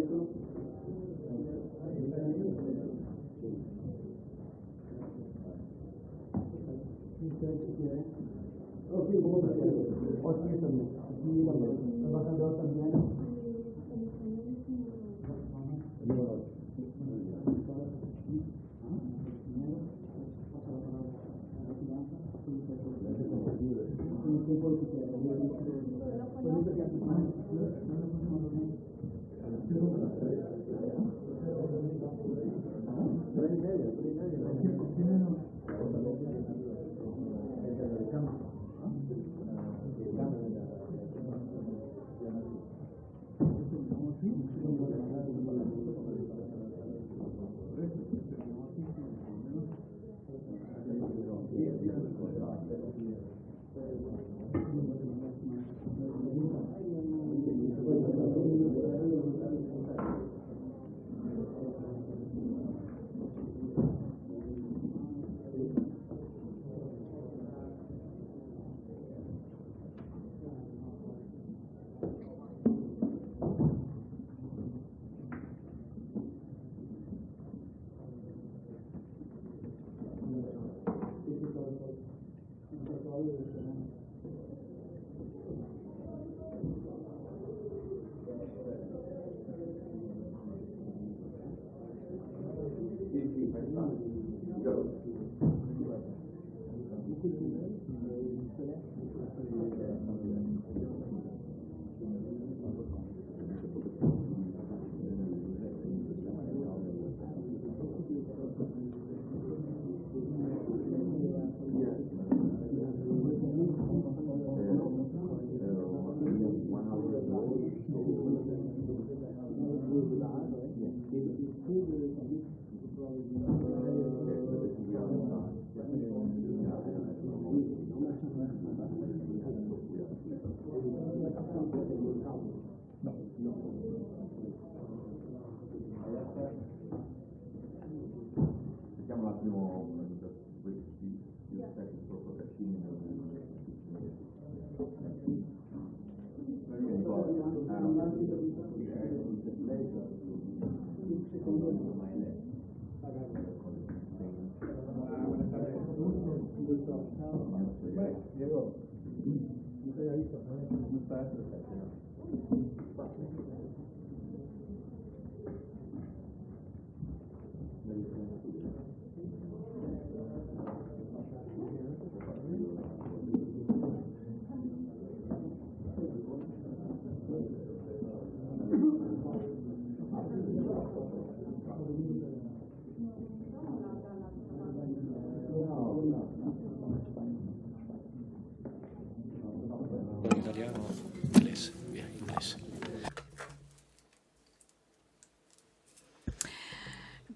No,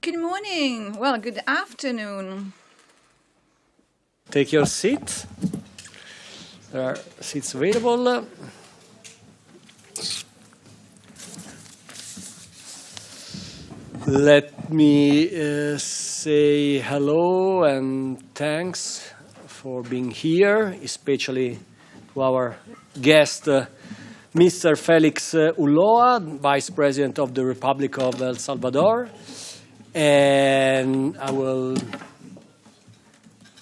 Good morning. Well, good afternoon. Take your seat. There are seats available. Let me say hello and thanks for being here, especially to our guest, Mr. Felix Ulloa, Vice President of the Republic of El Salvador. And I will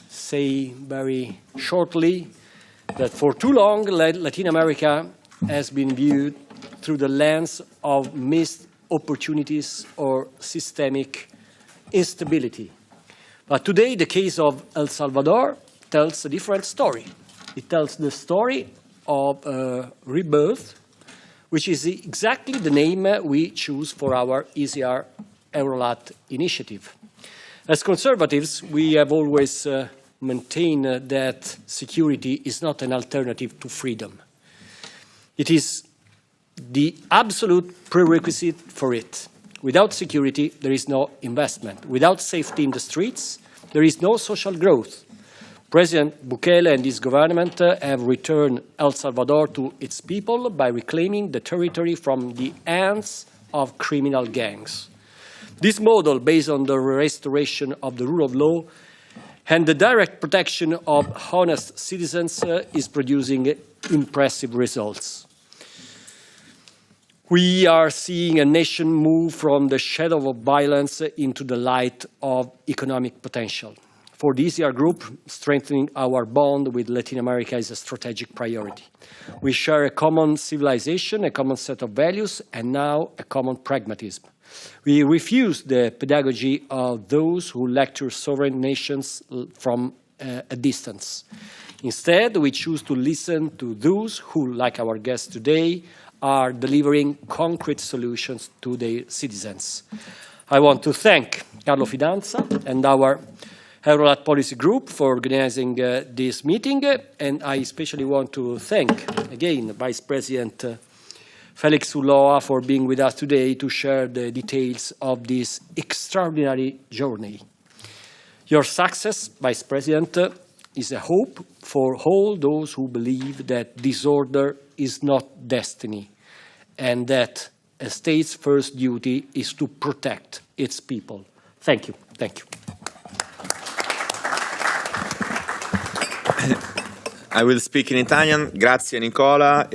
say very shortly that for too long, Latin America has been viewed through the lens of missed opportunities or systemic instability. But today, the case of El Salvador tells a different story. It tells the story of rebirth, which is exactly the name we choose for our ECR EUROLAT initiative. As conservatives, we have always maintained that security is not an alternative to freedom. It is the absolute prerequisite for it. Without security, there is no investment. Without safety in the streets, there is no social growth. President Bukele and his government have returned El Salvador to its people by reclaiming the territory from the hands of criminal gangs. This model, based on the restoration of the rule of law and the direct protection of honest citizens, is producing impressive results. We are seeing a nation move from the shadow of violence into the light of economic potential. For the ECR Group, strengthening our bond with Latin America is a strategic priority. We share a common civilization, a common set of values, and now a common pragmatism. We refuse the pedagogy of those who lecture sovereign nations from a distance. Instead, we choose to listen to those who, like our guests today, are delivering concrete solutions to their citizens. I want to thank Carlo Fidanza and our EUROLAT Policy Group for organizing this meeting, and I especially want to thank, again, Vice President Felix Ulloa for being with us today to share the details of this extraordinary journey. Your success, Vice President, is a hope for all those who believe that disorder is not destiny and that a state's first duty is to protect its people. Thank you. Thank you. I will speak in Italian. Grazie, Nicola.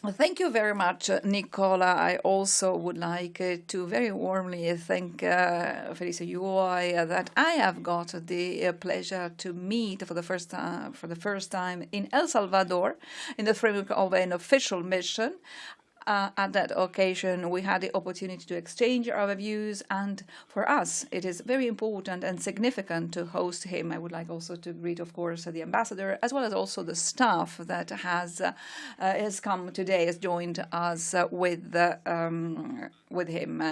Thank you very much, Nicola. I also would like to very warmly thank Felix Ulloa that I have got the pleasure to meet for the first time in El Salvador in the framework of an official mission. At that occasion, we had the opportunity to exchange our views, and for us, it is very important and significant to host him. I would like also to greet, of course, the ambassador, as well as also the staff that has come today, has joined us with him.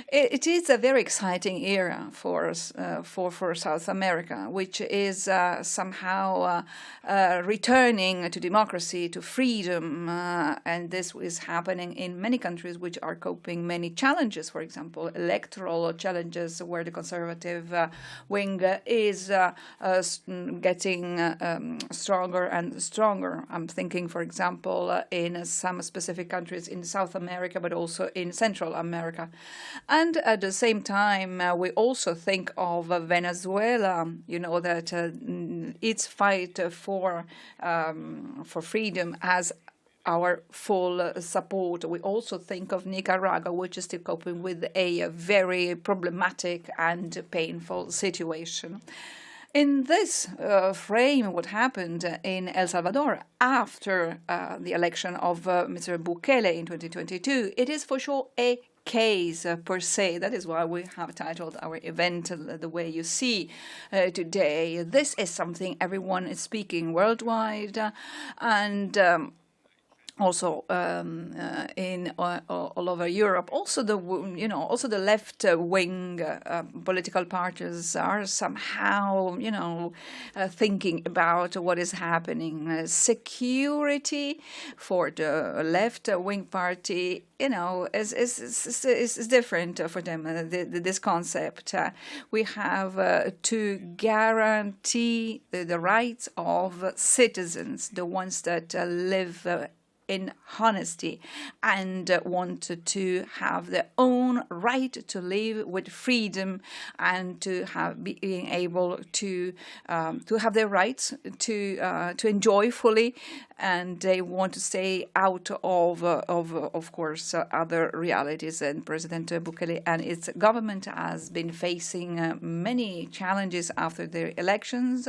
It is a very exciting era for South America, which is somehow returning to democracy, to freedom, and this is happening in many countries which are coping many challenges, for example, electoral challenges where the conservative wing is getting stronger and stronger. I'm thinking, for example, in some specific countries in South America, but also in Central America. And at the same time, we also think of Venezuela, you know, that its fight for freedom has our full support. We also think of Nicaragua, which is still coping with a very problematic and painful situation. In this frame, what happened in El Salvador after the election of Mr. Bukele in 2022, it is for sure a case per se. That is why we have titled our event the way you see today. This is something everyone is speaking worldwide, and also in all over Europe. Also the left wing political parties are somehow thinking about what is happening. Security for the left wing party is different for them. This concept we have to guarantee the rights of citizens, the ones that live in honesty and want to have their own right to live with freedom and to being able to have their rights to enjoy fully, and they want to stay out of course other realities. And President Bukele and its government has been facing many challenges after the elections,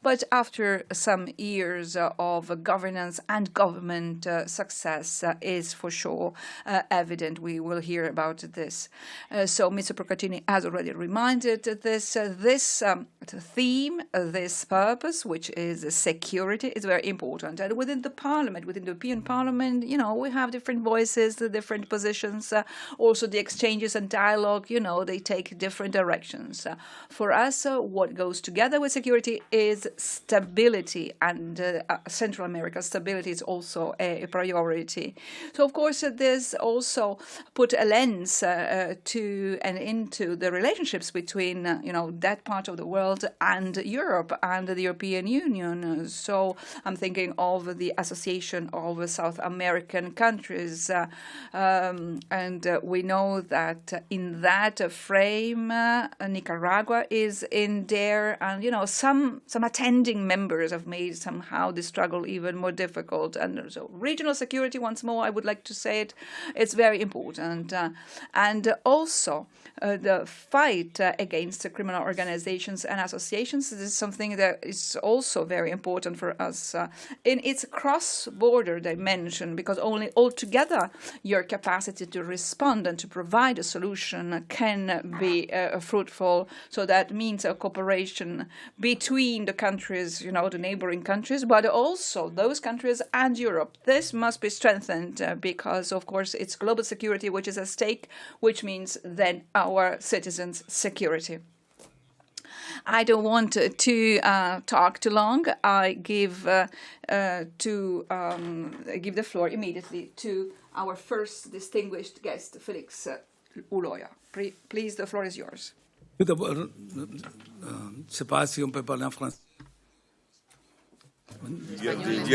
but after some years of governance and government success is for sure evident. We will hear about this. So Mr. Procaccini has already reminded this theme, this purpose, which is security, is very important. And within the Parliament, within the European Parliament, we have different voices, the different positions, also the exchanges and dialogue, they take different directions. For us, what goes together with security is stability, and Central America stability is also a priority. So, of course, this also put a lens to and into the relationships between, that part of the world and Europe and the European Union. So I'm thinking of the Association of South American Countries. And we know that in that frame, Nicaragua is in there. And, some attending members have made somehow the struggle even more difficult. And so regional security, once more, I would like to say it's very important. And also the fight against criminal organizations and associations. This is something that is also very important for us in its cross-border dimension, because only altogether your capacity to respond and to provide a solution can be fruitful. So that means a cooperation between the countries, the neighboring countries, but also those countries and Europe. This must be strengthened because, of course, it's global security which is at stake, which means then our citizens' security. I don't want to talk too long. I give the floor immediately to our first distinguished guest, Felix Ulloa. Please, the floor is yours. You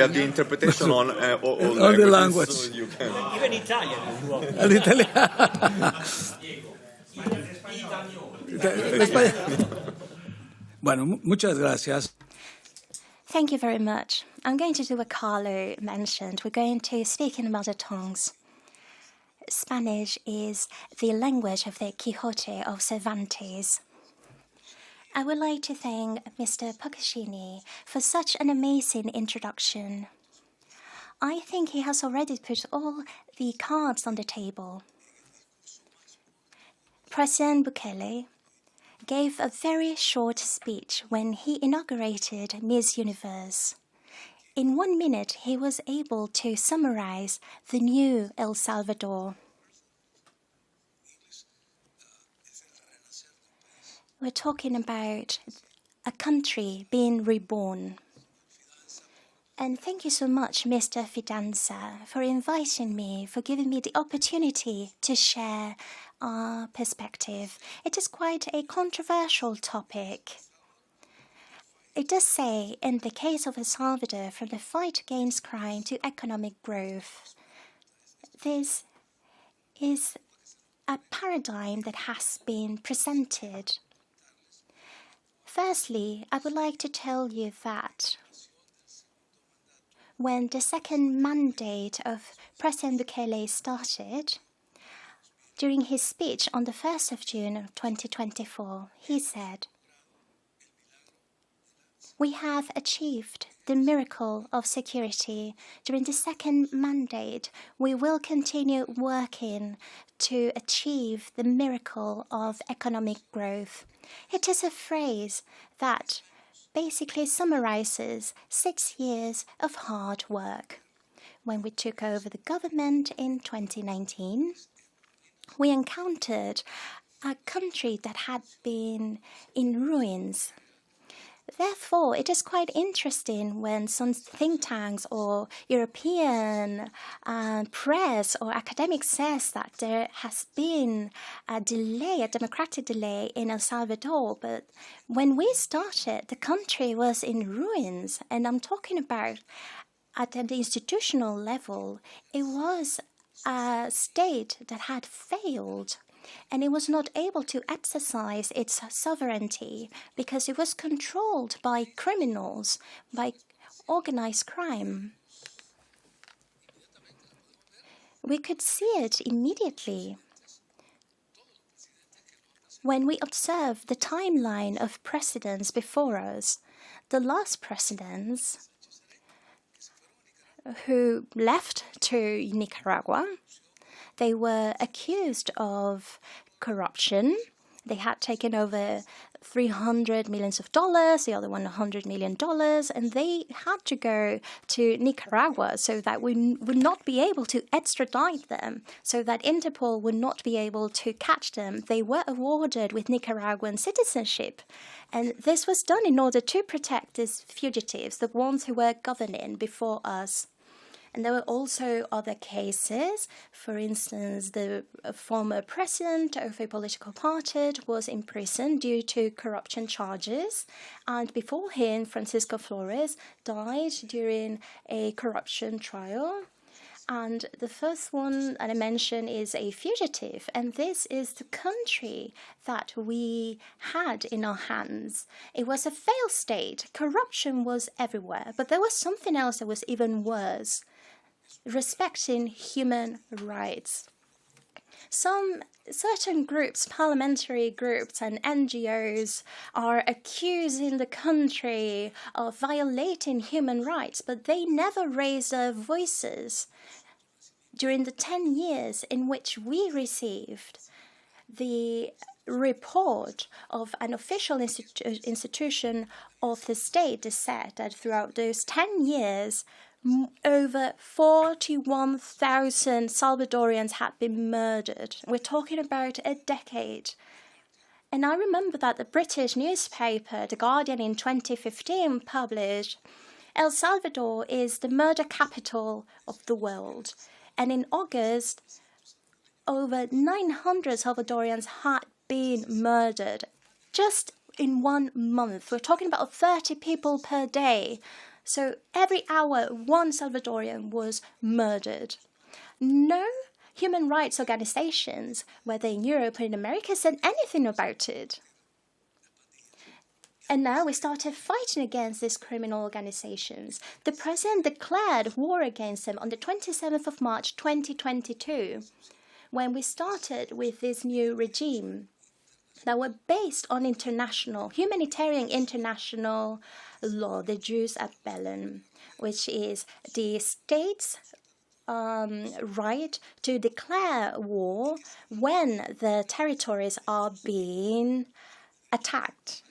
have the interpretation on all the language. So you can... Even Italian, if you want. Bueno, muchas gracias. Thank you very much. I'm going to do what Carlo mentioned. We're going to speak in mother tongues. Spanish is the language of the Quixote of Cervantes. I would like to thank Mr. Procaccini for such an amazing introduction. I think he has already put all the cards on the table. President Bukele gave a very short speech when he inaugurated Miss Universe. In 1 minute, he was able to summarize the new El Salvador. We're talking about a country being reborn. And thank you so much, Mr. Fidanza, for inviting me, for giving me the opportunity to share our perspective. It is quite a controversial topic. It does say, in the case of El Salvador, from the fight against crime to economic growth, this is a paradigm that has been presented. Firstly, I would like to tell you that when the second mandate of President Bukele started, during his speech on the 1st of June of 2024, he said, We have achieved the miracle of security. During the second mandate, we will continue working to achieve the miracle of economic growth. It is a phrase that basically summarizes 6 years of hard work. When we took over the government in 2019, we encountered a country that had been in ruins. Therefore, it is quite interesting when some think tanks or European press or academics says that there has been a delay, a democratic delay in El Salvador. But when we started, the country was in ruins. And I'm talking about at the institutional level, it was a state that had failed. And it was not able to exercise its sovereignty because it was controlled by criminals, by organized crime. We could see it immediately when we observed the timeline of presidents before us. The last presidents who left to Nicaragua, they were accused of corruption. They had taken over $300 million, the other one $100 million, and they had to go to Nicaragua so that we would not be able to extradite them, so that Interpol would not be able to catch them. They were awarded with Nicaraguan citizenship, and this was done in order to protect these fugitives, the ones who were governing before us. And there were also other cases. For instance, the former president of a political party was imprisoned due to corruption charges. And before him, Francisco Flores died during a corruption trial. And the first one that I mentioned is a fugitive. And this is the country that we had in our hands. It was a failed state. Corruption was everywhere. But there was something else that was even worse: respecting human rights. Some certain groups, parliamentary groups and NGOs, are accusing the country of violating human rights, but they never raised their voices. During the 10 years in which we received the report of an official institution of the state, is said that throughout those 10 years, over 41,000 Salvadorians had been murdered. We're talking about a decade. And I remember that the British newspaper, The Guardian, in 2015 published, El Salvador is the murder capital of the world. And in August, over 900 Salvadorians had been murdered just in 1 month. We're talking about 30 people per day. So every hour, one Salvadorian was murdered. No human rights organizations, whether in Europe or in America, said anything about it. And now we started fighting against these criminal organizations. The president declared war against them on the 27th of March 2022, when we started with this new regime that were based on humanitarian international law, the jus ad bellum, which is the state's right to declare war when the territories are being attacked.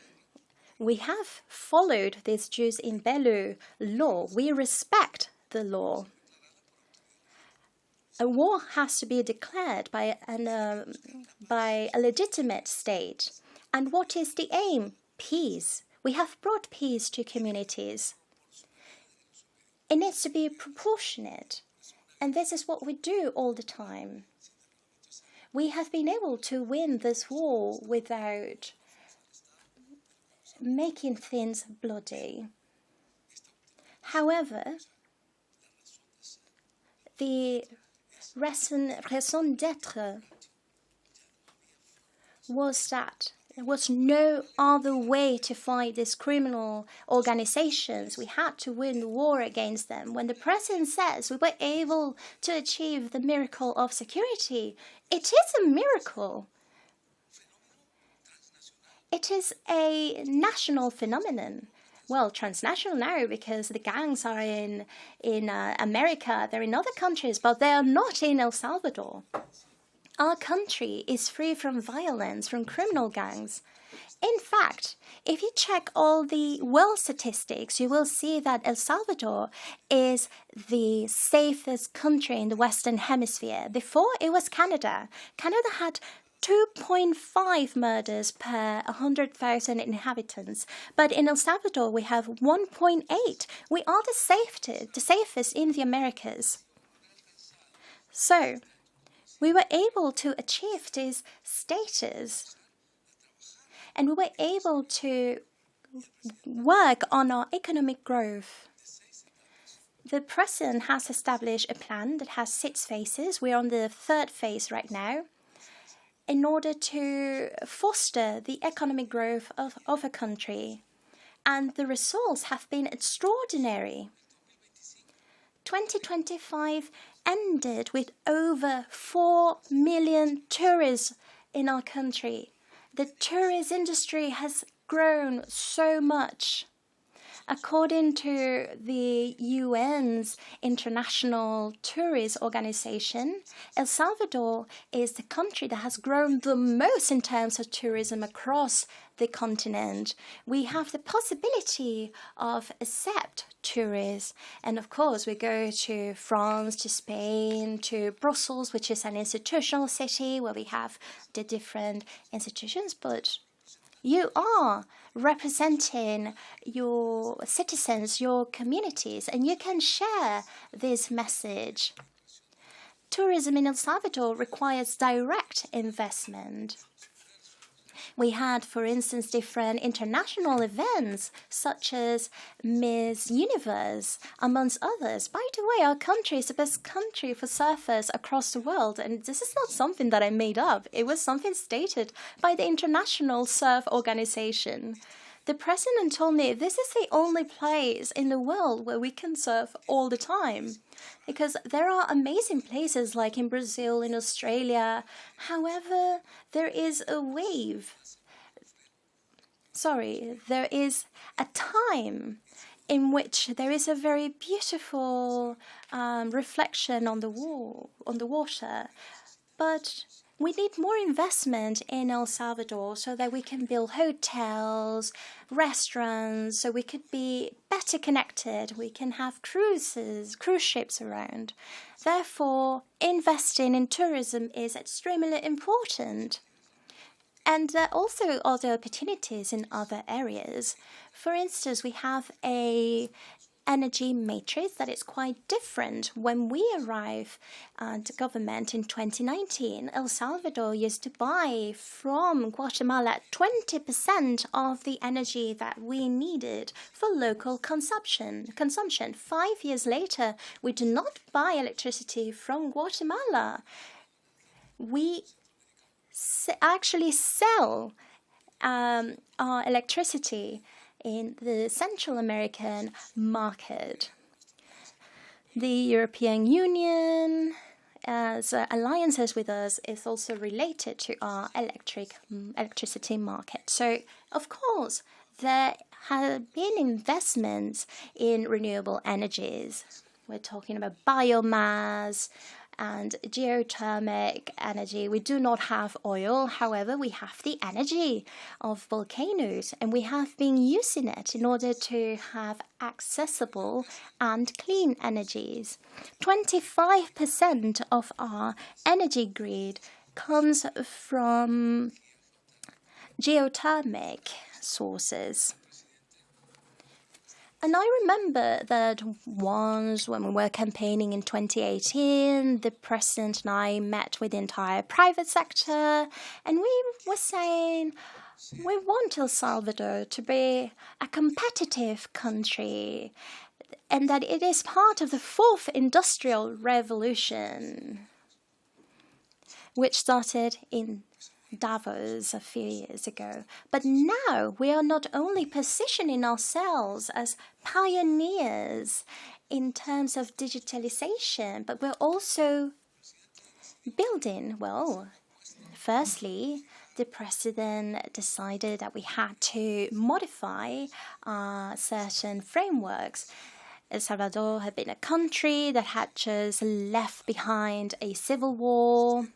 We have followed this jus in bello law. We respect the law. A war has to be declared by a legitimate state. And what is the aim? Peace. We have brought peace to communities. It needs to be proportionate. And this is what we do all the time. We have been able to win this war without making things bloody. However, the raison d'être was that there was no other way to fight these criminal organizations. We had to win the war against them. When the president says we were able to achieve the miracle of security, it is a miracle. It is a national phenomenon. well, transnational now because the gangs are in America, they're in other countries, but they are not in El Salvador. Our country is free from violence, from criminal gangs. In fact, if you check all the world statistics, you will see that El Salvador is the safest country in the Western Hemisphere. Before, it was Canada. Canada had 2.5 murders per 100,000 inhabitants. But in El Salvador, we have 1.8. We are the safest in the Americas. So, we were able to achieve this status. And we were able to work on our economic growth. The President has established a plan that has 6 phases. We're on the 3rd phase right now, in order to foster the economic growth of a country. And the results have been extraordinary. 2025 ended with over 4 million tourists in our country. The tourist industry has grown so much. According to the UN's International Tourist Organization, El Salvador is the country that has grown the most in terms of tourism across the continent. We have the possibility of accept tourists. And of course, we go to France, to Spain, to Brussels, which is an institutional city where we have the different institutions, but you are representing your citizens, your communities, and you can share this message. Tourism in El Salvador requires direct investment. We had, for instance, different international events, such as Miss Universe, amongst others. By the way, our country is the best country for surfers across the world, and this is not something that I made up. It was something stated by the International Surf Organization. The President told me this is the only place in the world where we can surf all the time, because there are amazing places like in Brazil, in Australia. However, there is a wave. There is a time in which there is a very beautiful reflection on the water, but we need more investment in El Salvador so that we can build hotels, restaurants, so we could be better connected. We can have cruise ships around. Therefore, investing in tourism is extremely important. And there are also other opportunities in other areas. For instance, we have an energy matrix that is quite different. When we arrived at government in 2019, El Salvador used to buy from Guatemala 20% of the energy that we needed for local consumption. 5 years later, we do not buy electricity from Guatemala. We actually sell our electricity in the Central American market. The European Union, as alliances with us, is also related to our electricity market. So, of course, there have been investments in renewable energies. We're talking about biomass and geothermal energy. We do not have oil, however, we have the energy of volcanoes, and we have been using it in order to have accessible and clean energies. 25% of our energy grid comes from geothermal sources. And I remember that once when we were campaigning in 2018, the President and I met with the entire private sector, and we were saying we want El Salvador to be a competitive country and that it is part of the 4th Industrial Revolution, which started in Davos a few years ago. But now we are not only positioning ourselves as pioneers in terms of digitalization, but we're also building, well, firstly, the president decided that we had to modify certain frameworks. El Salvador had been a country that had just left behind a civil war,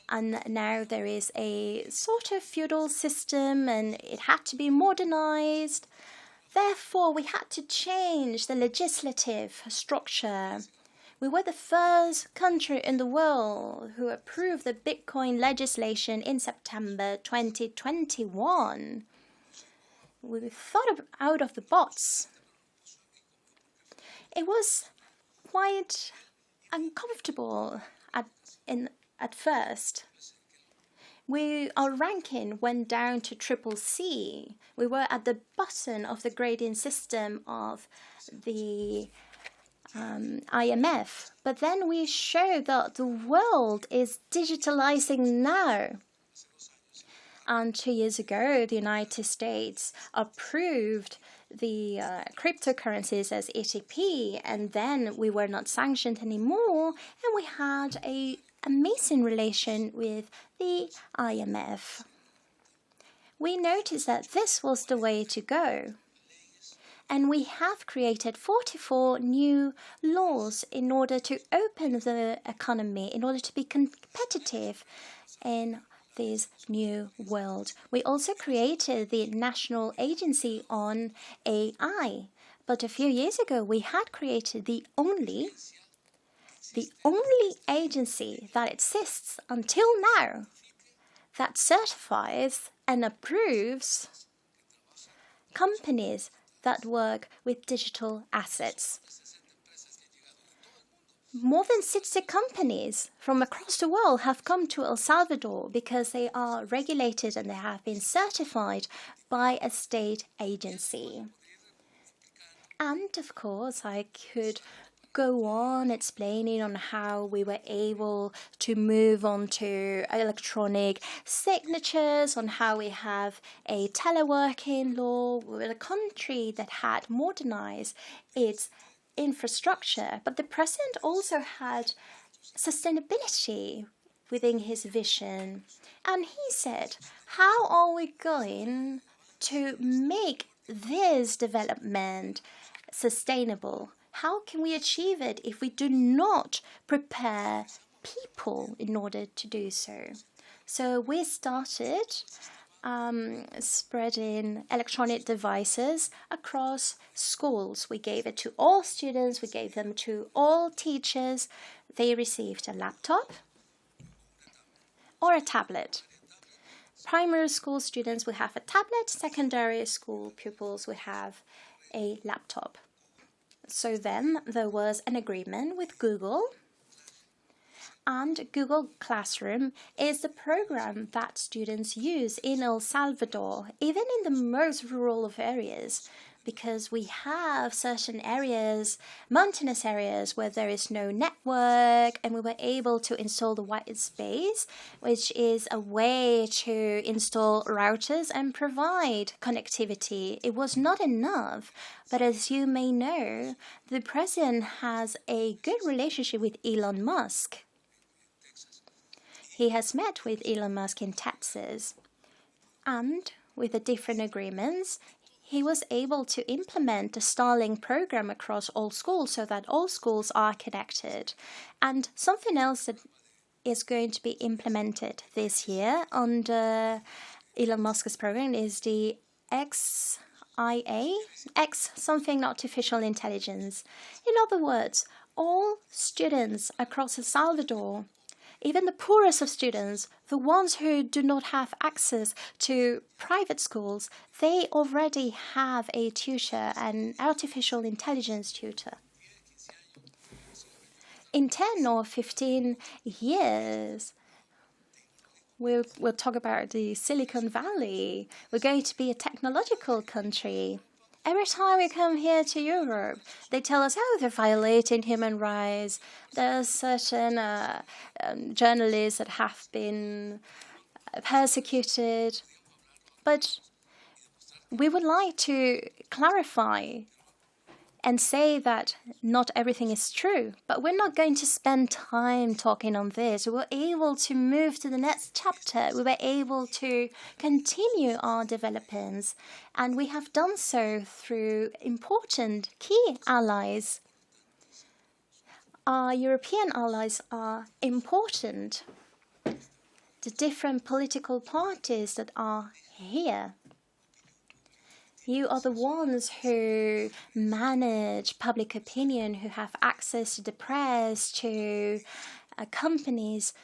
and now there is a sort of feudal system and it had to be modernized. Therefore, we had to change the legislative structure. We were the first country in the world who approved the Bitcoin legislation in September 2021. We thought out of the box. It was quite uncomfortable at first. Our ranking went down to CCC. We were at the bottom of the grading system of the IMF. But then we showed that the world is digitalizing now. And 2 years ago, the United States approved the cryptocurrencies as ETP, and then we were not sanctioned anymore, and we had an amazing relation with the IMF. We noticed that this was the way to go. And we have created 44 new laws in order to open the economy, in order to be competitive in this new world. We also created the National Agency on AI. But a few years ago, we had created the only agency that exists until now that certifies and approves companies that work with digital assets. More than 60 companies from across the world have come to El Salvador because they are regulated and they have been certified by a state agency. And of course, I could go on explaining on how we were able to move on to electronic signatures, on how we have a teleworking law. We were a country that had modernized its infrastructure, but the president also had sustainability within his vision. And he said, how are we going to make this development sustainable? How can we achieve it if we do not prepare people in order to do so? So we started spreading electronic devices across schools. We gave it to all students, we gave them to all teachers. They received a laptop or a tablet. Primary school students will have a tablet, secondary school pupils will have a laptop. So then there was an agreement with Google, and Google Classroom is the program that students use in El Salvador, even in the most rural of areas, because we have certain areas, mountainous areas, where there is no network, and we were able to install the white space, which is a way to install routers and provide connectivity. It was not enough, but as you may know, the president has a good relationship with Elon Musk. He has met with Elon Musk in Texas, and with the different agreements, he was able to implement the Starlink program across all schools so that all schools are connected. And something else that is going to be implemented this year under Elon Musk's program is the XIA, something artificial intelligence. In other words, all students across El Salvador, even the poorest of students, the ones who do not have access to private schools, they already have a tutor, an artificial intelligence tutor. In 10 or 15 years, we'll talk about the Silicon Valley. We're going to be a technological country. Every time we come here to Europe, they tell us, oh, they're violating human rights. There are certain journalists that have been persecuted. But we would like to clarify and say that not everything is true. But we're not going to spend time talking on this. We were able to move to the next chapter. We were able to continue our developments, and we have done so through important key allies. Our European allies are important. The different political parties that are here. You are the ones who manage public opinion, who have access to the press, to companies.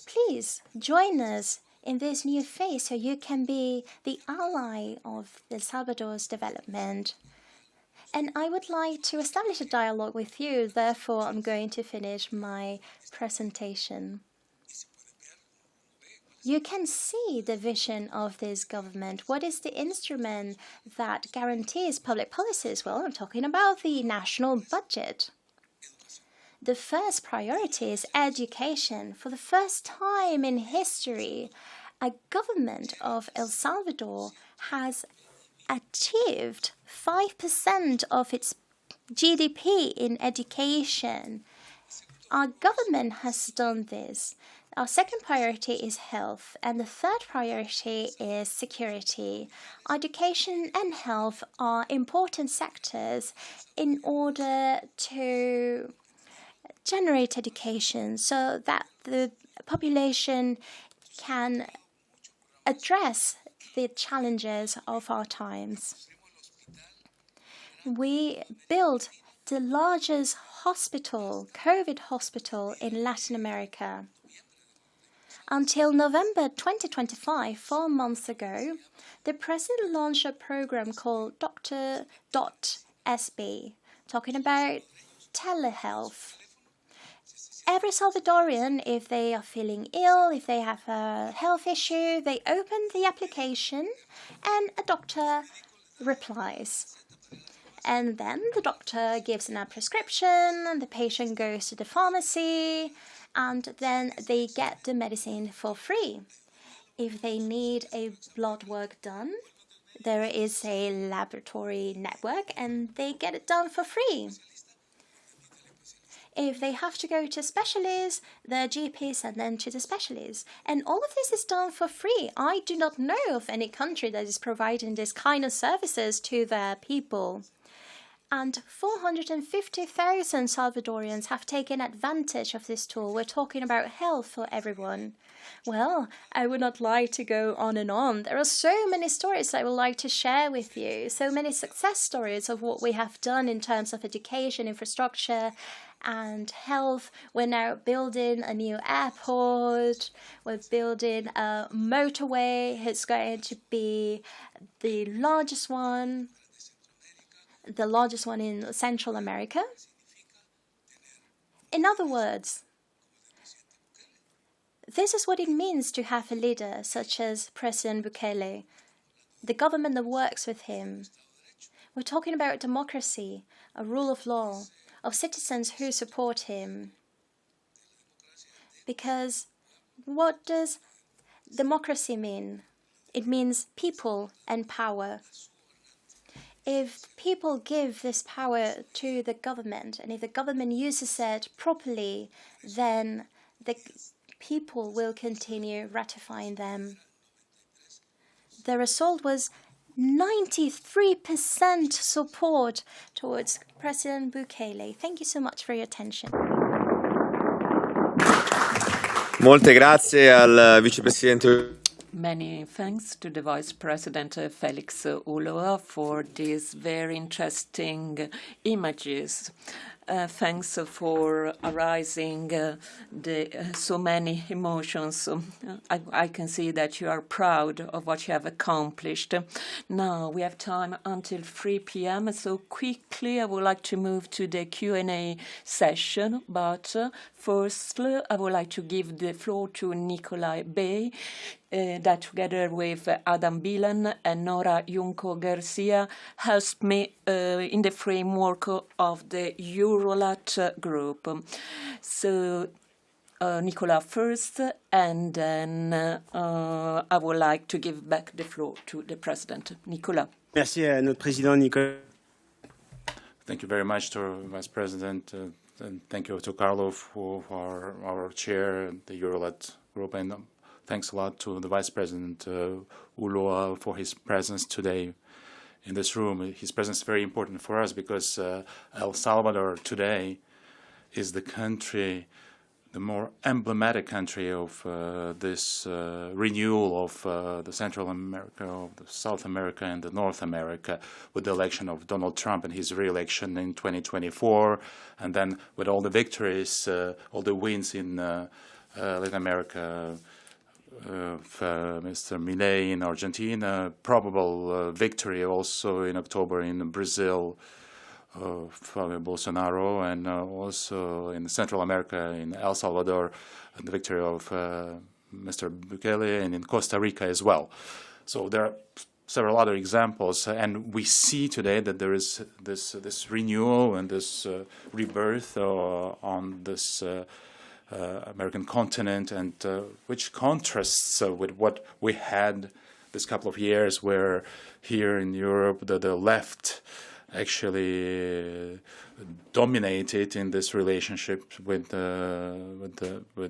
Please join us in this new phase so you can be the ally of El Salvador's development. And I would like to establish a dialogue with you. Therefore, I'm going to finish my presentation. You can see the vision of this government. What is the instrument that guarantees public policies? Well, I'm talking about the national budget. The first priority is education. For the first time in history, a government of El Salvador has achieved 5% of its GDP in education. Our government has done this. Our second priority is health, and the third priority is security. Education and health are important sectors in order to generate education so that the population can address the challenges of our times. We built the largest hospital, COVID hospital in Latin America. Until November 2025, 4 months ago, the President launched a program called Dr.SB, talking about telehealth. Every Salvadorian, if they are feeling ill, if they have a health issue, they open the application and a doctor replies. And then the doctor gives a prescription, and the patient goes to the pharmacy, and then they get the medicine for free. If they need a blood work done, there is a laboratory network, and they get it done for free. If they have to go to a specialist, the GP send them to the specialist. And all of this is done for free. I do not know of any country that is providing this kind of services to their people. And 450,000 Salvadorians have taken advantage of this tool. We're talking about health for everyone. Well, I would not like to go on and on. There are so many stories I would like to share with you, so many success stories of what we have done in terms of education, infrastructure, and health. We're now building a new airport. We're building a motorway. It's going to be the largest one in Central America. In other words, this is what it means to have a leader such as President Bukele, the government that works with him. We're talking about democracy, a rule of law, of citizens who support him. Because what does democracy mean? It means people and power. If people give this power to the government, and if the government uses it properly, then the people will continue ratifying them. The result was 93% support towards President Bukele. Thank you so much for your attention. Molte grazie al vicepresidente. Many thanks to the Vice President Felix Ulloa for these very interesting images. Thanks for arising so many emotions. I can see that you are proud of what you have accomplished. Now we have time until 3 p.m. So quickly I would like to move to the Q&A session. But first I would like to give the floor to Nicolai Bay, that together with Adam Bilen and Nora Junco Garcia helped me in the framework of the EUROLAT group. So Nicola first, and then I would like to give back the floor to the President. Nicola. Merci à notre président Nicolas. Thank you very much to Vice President, and thank you to Carlo for our chair, the EUROLAT group, and thanks a lot to the Vice President Ulloa for his presence today in this room. His presence is very important for us because El Salvador today is the country, the more emblematic country of this renewal of the Central America, of the South America and the North America, with the election of Donald Trump and his re-election in 2024, and then with all the victories, all the wins in Latin America, Mr. Milei in Argentina, probable victory also in October in Brazil, Fabio Bolsonaro, and also in Central America, in El Salvador, the victory of Mr. Bukele, and in Costa Rica as well. So there are several other examples, and we see today that there is this renewal and this rebirth on this American continent, and which contrasts with what we had this couple of years, where here in Europe the left actually dominated in this relationship with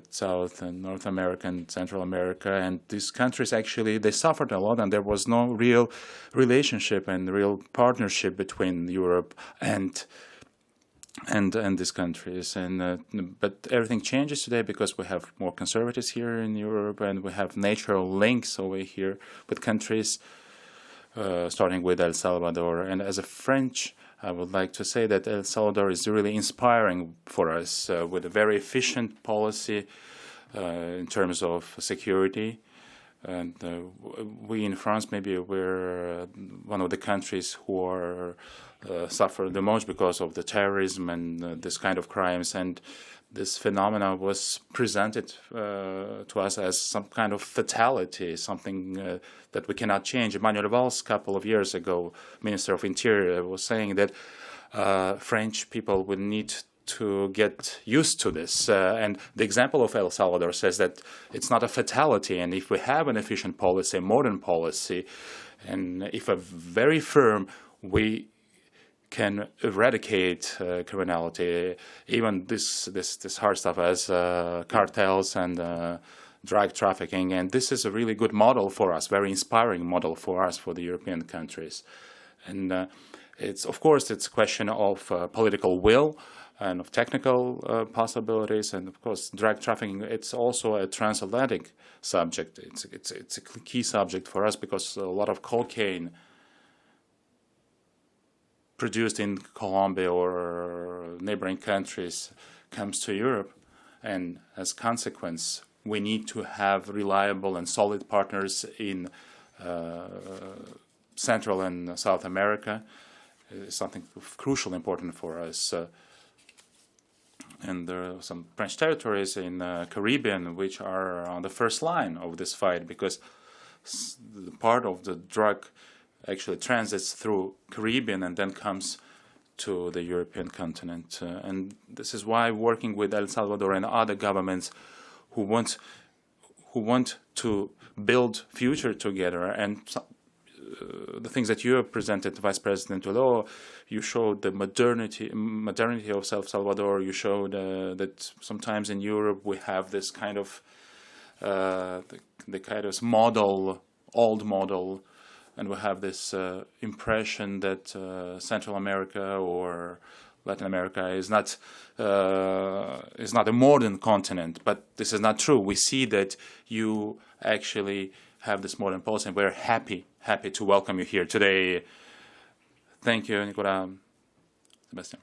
South and North America and Central America, and these countries actually they suffered a lot, and there was no real relationship and real partnership between Europe and these countries. But everything changes today because we have more conservatives here in Europe, and we have natural links over here with countries, starting with El Salvador. And as a French, I would like to say that El Salvador is really inspiring for us with a very efficient policy in terms of security. And we in France, maybe we're one of the countries who are suffer the most because of the terrorism and this kind of crimes. And this phenomena was presented to us as some kind of fatality, something that we cannot change. Emmanuel Valls, a couple of years ago, Minister of Interior, was saying that French people would need to get used to this. And the example of El Salvador says that it's not a fatality. And if we have an efficient policy, a modern policy, and if a very firm, we can eradicate criminality, even this hard stuff as cartels and drug trafficking. And this is a really good model for us, very inspiring model for us, for the European countries. And it's, of course, it's a question of political will and of technical possibilities. And of course, drug trafficking, it's also a transatlantic subject. It's a key subject for us because a lot of cocaine produced in Colombia or neighboring countries comes to Europe. And as a consequence, we need to have reliable and solid partners in Central and South America. It's something crucial important for us. And there are some French territories in the Caribbean which are on the first line of this fight, because the part of the drug actually transits through Caribbean and then comes to the European continent. And this is why working with El Salvador and other governments who want to build future together, and the things that you have presented, Vice President Ulloa, you showed the modernity of El Salvador. You showed that sometimes in Europe we have this kind of the kind of old model, and we have this impression that Central America or Latin America is not a modern continent. But this is not true. We see that you actually have this modern policy, and we're happy to welcome you here today. Thank you, Nicola. Sebastian.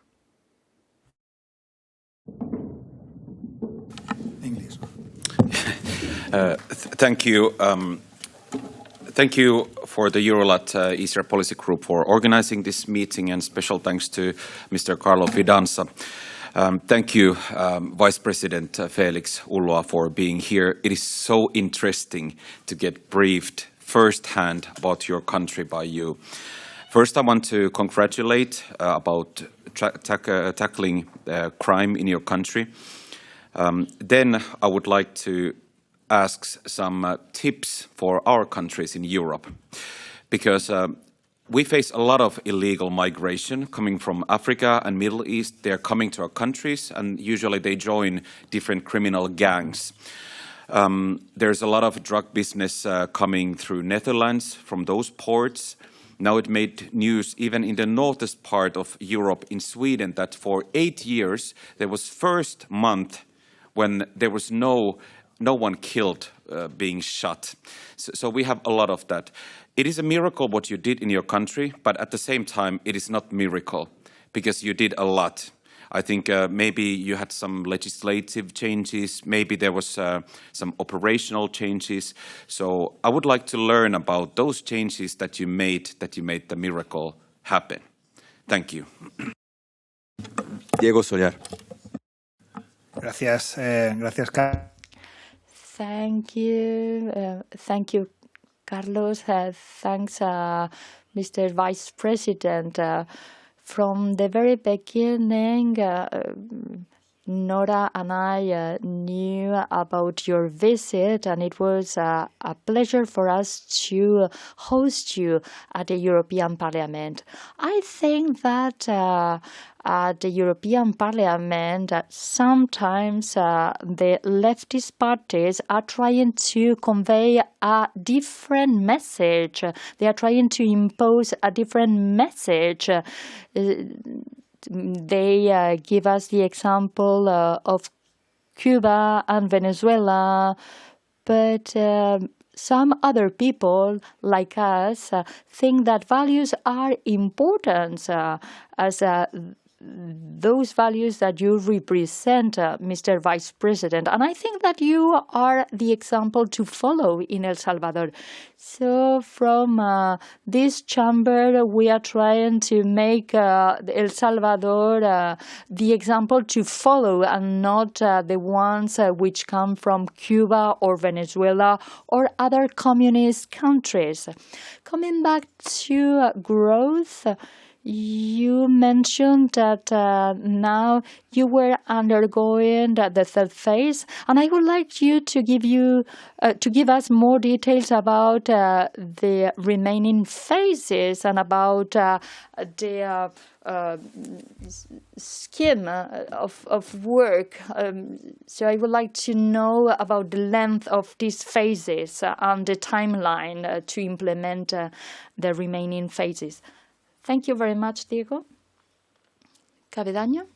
English. Thank you. Thank you for the EUROLAT ECR Policy Group for organizing this meeting, and special thanks to Mr. Carlo Fidanza. Thank you, Vice President Felix Ulloa, for being here. It is so interesting to get briefed firsthand about your country by you. First, I want to congratulate about tackling crime in your country. Then I would like to ask some tips for our countries in Europe, because We face a lot of illegal migration coming from Africa and Middle East. They're coming to our countries, and usually they join different criminal gangs. There's a lot of drug business coming through Netherlands from those ports. Now it made news even in the northest part of Europe, in Sweden, that for 8 years there was first month when there was no one killed being shot. So we have a lot of that. It is a miracle what you did in your country, but at the same time, it is not miracle because you did a lot. I think maybe you had some legislative changes, maybe there was some operational changes. So I would like to learn about those changes that you made the miracle happen. Thank you. Diego Soler. Gracias, gracias, Thank you, Carlos. Thanks, Mr. Vice President. From the very beginning, Nora and I knew about your visit, and it was a pleasure for us to host you at the European Parliament. I think that at the European Parliament, sometimes the leftist parties are trying to convey a different message. They are trying to impose a different message. They give us the example of Cuba and Venezuela, but some other people like us think that values are important as those values that you represent, Mr. Vice President. And I think that you are the example to follow in El Salvador. So from this chamber, we are trying to make El Salvador the example to follow and not the ones which come from Cuba or Venezuela or other communist countries. Coming back to growth, you mentioned that now you were undergoing the third phase, and I would like you to give us more details about the remaining phases and about the scheme of work. So I would like to know about the length of these phases and the timeline to implement the remaining phases. Thank you very much, Diego. Cabedaño.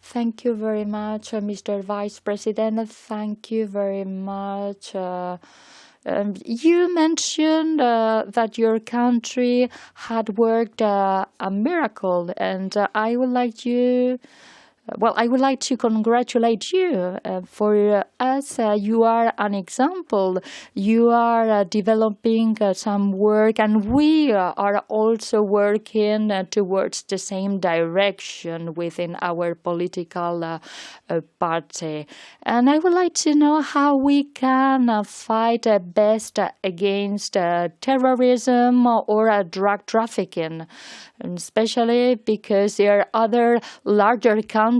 Thank you very much, Mr. Vice President. Thank you very much. You mentioned that your country had worked a miracle, and I would like to congratulate you. For us, you are an example. You are developing some work, and we are also working towards the same direction within our political party. And I would like to know how we can fight best against terrorism or drug trafficking, and especially because there are other larger countries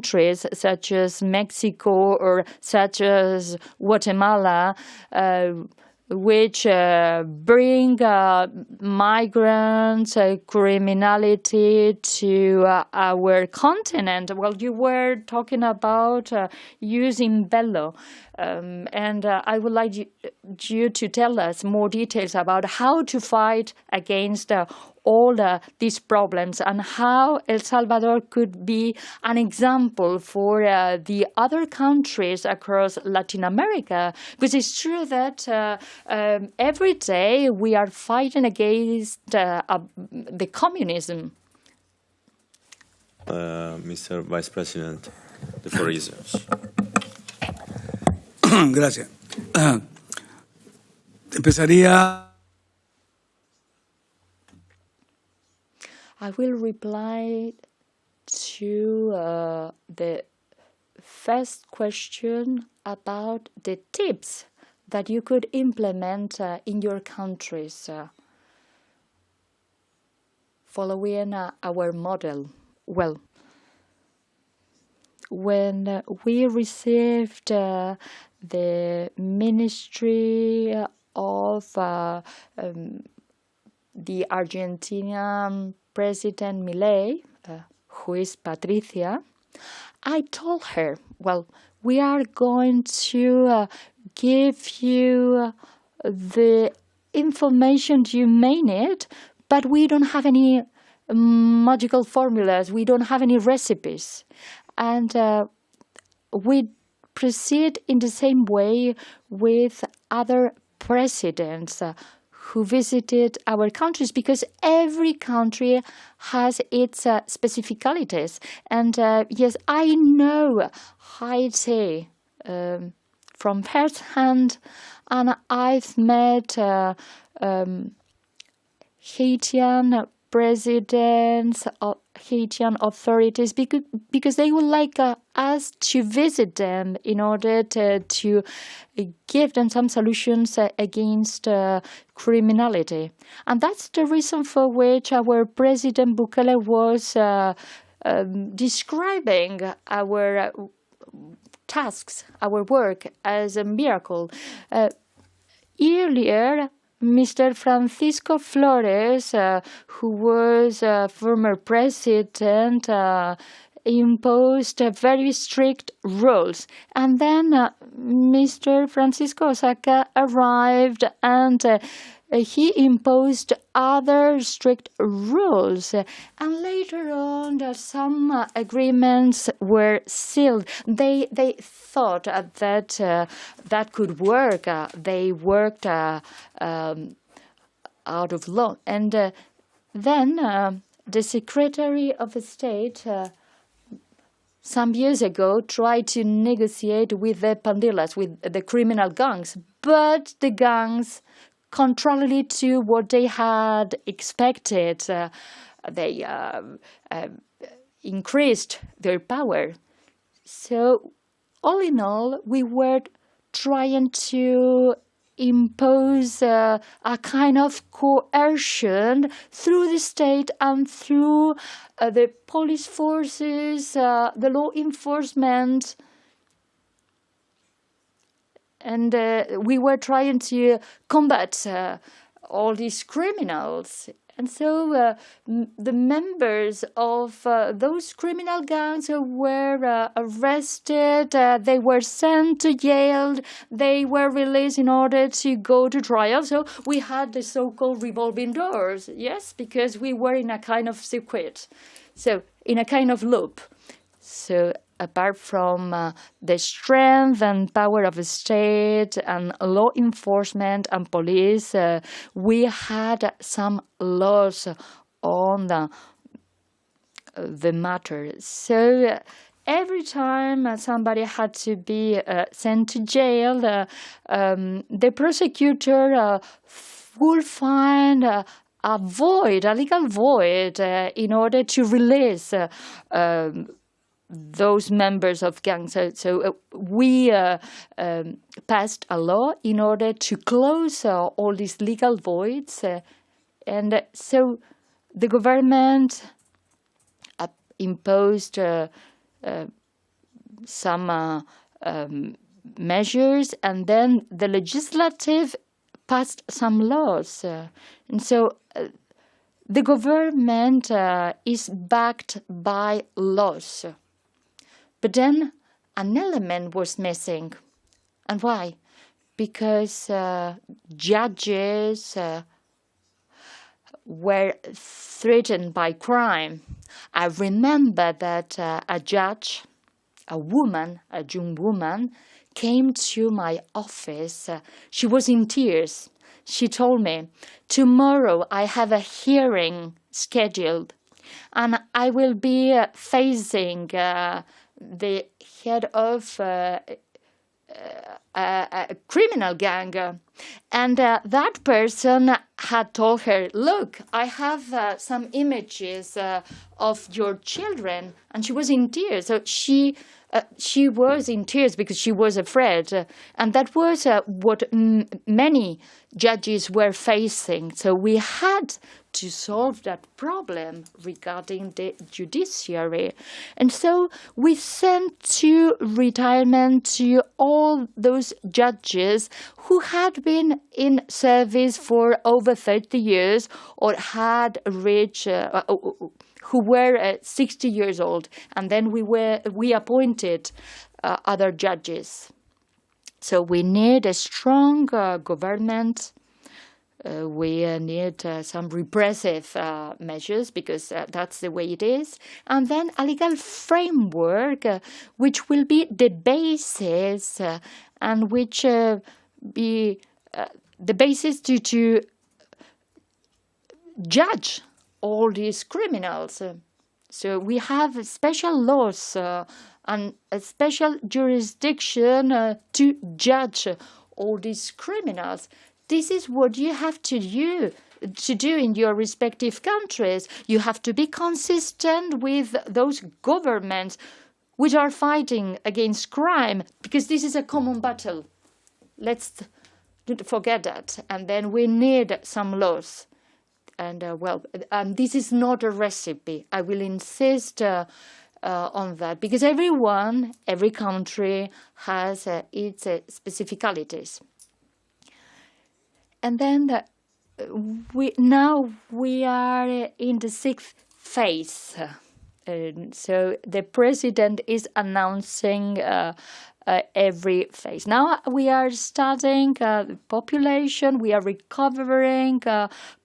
such as Mexico or such as Guatemala which bring migrants, criminality to our continent. Well, you were talking about using Bello, and I would like you to tell us more details about how to fight against all these problems and how El Salvador could be an example for the other countries across Latin America. Because it's true that every day we are fighting against the communism. Mr. Vice President, the floor is yours. Gracias. Empezaría. I will reply to the first question about the tips that you could implement in your countries following our model. Well, when we received the Ministry of the Argentinian President Milei, who is Patricia, I told her, well, we are going to give you the information you may need, but we don't have any magical formulas. We don't have any recipes. And we proceed in the same way with other presidents who visited our countries, because every country has its specificities. And yes, I know Haiti from first hand, and I've met Haitian presidents, Haitian authorities, because they would like us to visit them in order to give them some solutions against criminality. And that's the reason for which our President Bukele was describing our tasks, our work, as a miracle. Earlier, Mr. Francisco Flores, who was a former president, imposed very strict rules. And then Mr. Francisco Osaka arrived and he imposed other strict rules. And later on, some agreements were sealed. They thought that that could work. They worked out of law. And then the Secretary of State some years ago tried to negotiate with the pandillas, with the criminal gangs, but the gangs, contrarily to what they had expected, they increased their power. So, all in all, we were trying to impose a kind of coercion through the state and through the police forces, the law enforcement. And we were trying to combat all these criminals. And so the members of those criminal gangs were arrested, they were sent to jail, they were released in order to go to trial. So we had the so-called revolving doors, yes, because we were in a kind of circuit, so in a kind of loop. So apart from the strength and power of the state and law enforcement and police, we had some laws on the matter. So every time somebody had to be sent to jail, the prosecutor would find a legal void, in order to release those members of gangs. So we passed a law in order to close all these legal voids. And so the government imposed some measures, and then the legislative passed some laws. And so the government is backed by laws. But then an element was missing. And why? Because judges were threatened by crime. I remember that a judge, a young woman, came to my office. She was in tears. She told me, tomorrow I have a hearing scheduled, and I will be facing the head of a criminal gang. And that person had told her, look, I have some images of your children. And she was in tears. So she was in tears because she was afraid. And that was what many judges were facing. So we had to solve that problem regarding the judiciary. And so we sent to retirement to all those judges who had been in service for over 30 years or had reached, who were 60 years old, and then we appointed other judges. So we need a strong government. We need some repressive measures, because that's the way it is. And then a legal framework which will be the basis and which be the basis to judge all these criminals. So we have special laws and a special jurisdiction to judge all these criminals. This is what you have to do in your respective countries. You have to be consistent with those governments which are fighting against crime, because this is a common battle. Let's don't forget that. And then we need some laws. And and this is not a recipe. I will insist on that, because every country has its specificities. And then we are in the 6th phase. So the president is announcing every phase. Now we are studying population, we are recovering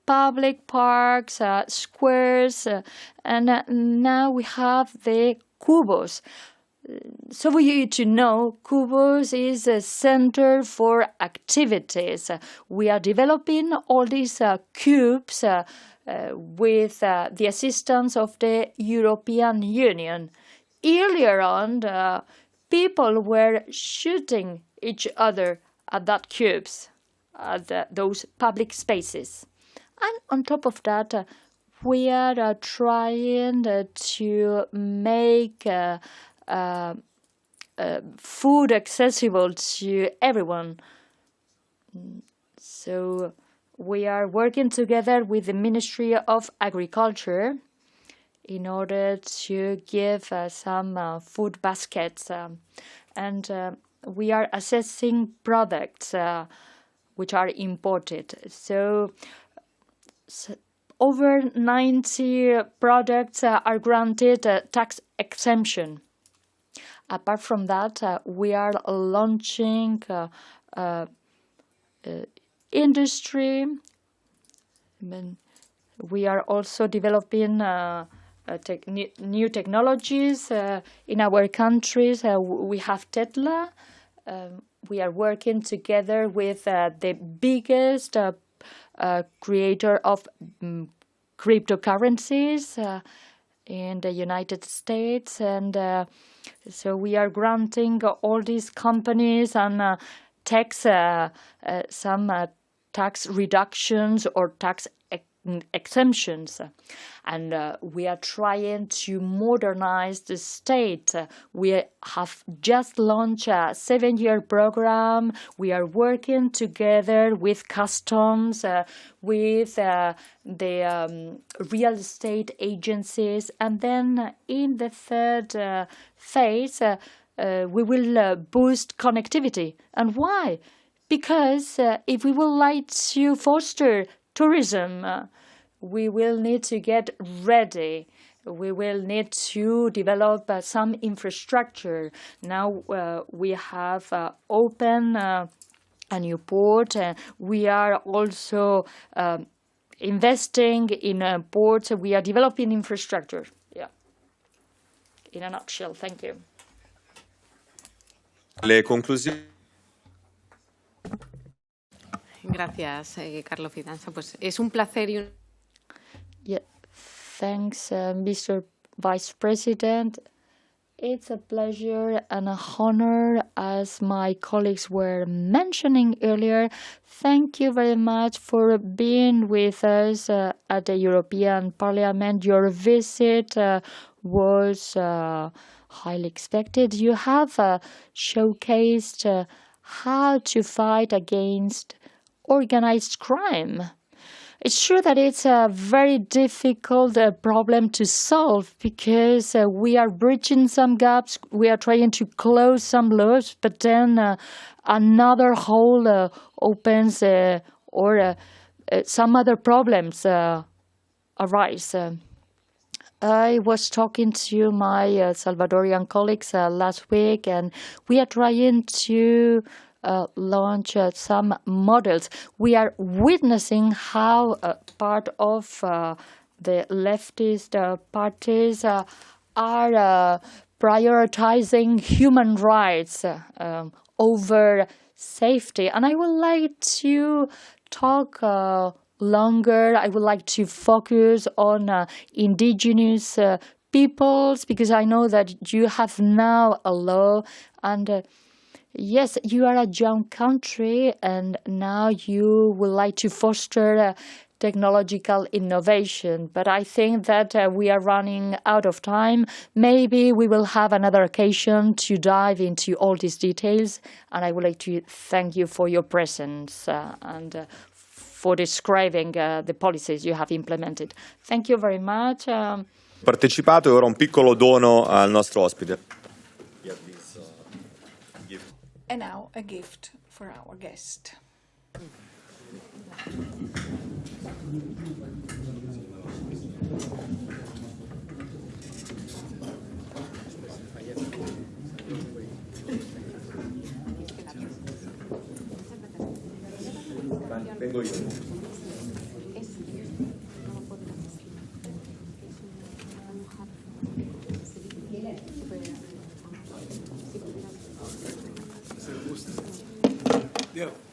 public parks, squares, and now we have the cubos. So for you to know, Cubos is a center for activities. We are developing all these cubes with the assistance of the European Union. Earlier on, people were shooting each other at that cubes, at those public spaces. And on top of that, we are trying to make food accessible to everyone. So we are working together with the Ministry of Agriculture in order to give some food baskets, and we are assessing products which are imported. So over 90 products are granted tax exemption. Apart from that, we are launching industry. We are also developing new technologies in our countries. We have Tesla. We are working together with the biggest creator of cryptocurrencies in the United States, and so we are granting all these companies and some tax reductions or tax exemptions, and we are trying to modernize the state. We have just launched a 7-year program. We are working together with customs, with the real estate agencies, and then in the 3rd phase, we will boost connectivity. And why? Because if we would like to foster tourism, we will need to get ready. We will need to develop some infrastructure. Now we have opened a new port. We are also investing in ports. We are developing infrastructure. Yeah. In a nutshell, thank you. Le conclusioni. Gracias, Carlos Fidanza. Pues es un placer y un... Yeah, thanks, Mr. Vice President. It's a pleasure and a honor, as my colleagues were mentioning earlier. Thank you very much for being with us at the European Parliament. Your visit was highly expected. You have showcased how to fight against organized crime. It's true that it's a very difficult problem to solve because we are bridging some gaps, we are trying to close some laws, but then another hole opens or some other problems arise. I was talking to my Salvadorian colleagues last week, and we are trying to launch some models. We are witnessing how part of the leftist parties are prioritizing human rights over safety. And I would like to talk longer. I would like to focus on indigenous peoples, because I know that you have now a law, and yes, you are a young country, and now you would like to foster technological innovation. But I think that we are running out of time. Maybe we will have another occasion to dive into all these details. And I would like to thank you for your presence and for describing the policies you have implemented. Thank you very much. Partecipato, e ora un piccolo dono al nostro ospite. And now a gift for our guest. Vengo io. Diego.